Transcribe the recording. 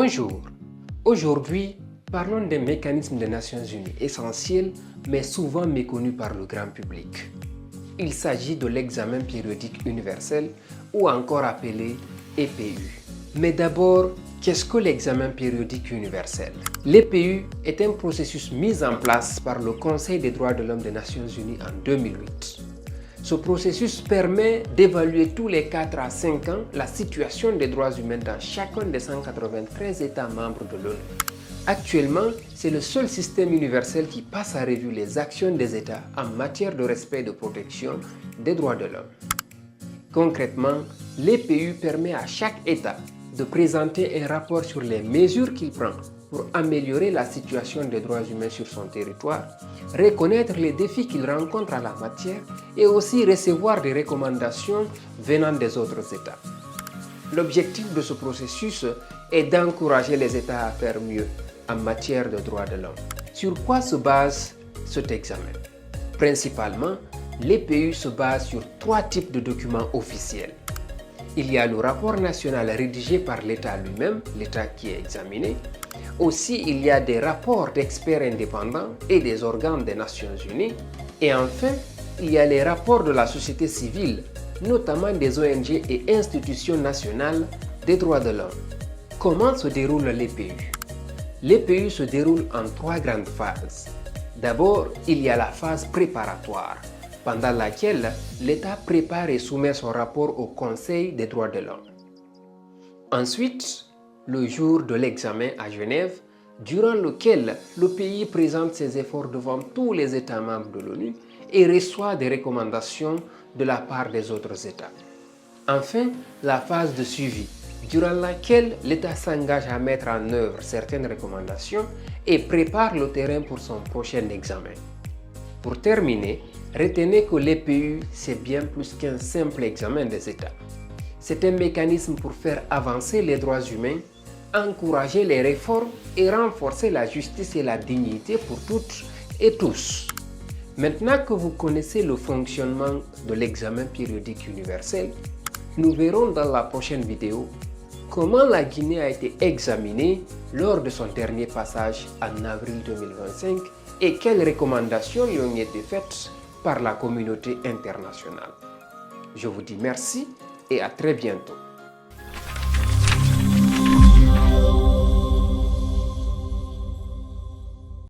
Bonjour, aujourd'hui parlons d'un mécanisme des Nations Unies essentiel mais souvent méconnu par le grand public. Il s'agit de l'examen périodique universel ou encore appelé EPU. Mais d'abord, qu'est-ce que l'examen périodique universel? L'EPU est un processus mis en place par le Conseil des droits de l'homme des Nations Unies en 2008. Ce processus permet d'évaluer tous les 4 à 5 ans la situation des droits humains dans chacun des 193 États membres de l'ONU. Actuellement, c'est le seul système universel qui passe à revue les actions des États en matière de respect et de protection des droits de l'homme. Concrètement, l'EPU permet à chaque État de présenter un rapport sur les mesures qu'il prend pour améliorer la situation des droits humains sur son territoire, reconnaître les défis qu'il rencontre en la matière et aussi recevoir des recommandations venant des autres États. L'objectif de ce processus est d'encourager les États à faire mieux en matière de droits de l'homme. Sur quoi se base cet examen? Principalement, l'EPU se base sur 3 types de documents officiels. Il y a le rapport national rédigé par l'État lui-même, l'État qui est examiné. Aussi, il y a des rapports d'experts indépendants et des organes des Nations Unies. Et enfin, il y a les rapports de la société civile, notamment des ONG et institutions nationales des droits de l'homme. Comment se déroule l'EPU? L'EPU se déroule en 3 grandes phases. D'abord, il y a la phase préparatoire, pendant laquelle l'État prépare et soumet son rapport au Conseil des droits de l'homme. Ensuite, le jour de l'examen à Genève, durant lequel le pays présente ses efforts devant tous les États membres de l'ONU et reçoit des recommandations de la part des autres États. Enfin, la phase de suivi, durant laquelle l'État s'engage à mettre en œuvre certaines recommandations et prépare le terrain pour son prochain examen. Pour terminer, retenez que l'EPU, c'est bien plus qu'un simple examen des États. C'est un mécanisme pour faire avancer les droits humains, encourager les réformes et renforcer la justice et la dignité pour toutes et tous. Maintenant que vous connaissez le fonctionnement de l'examen périodique universel, nous verrons dans la prochaine vidéo comment la Guinée a été examinée lors de son dernier passage en avril 2025 et quelles recommandations lui ont été faites par la communauté internationale. Je vous dis merci et à très bientôt.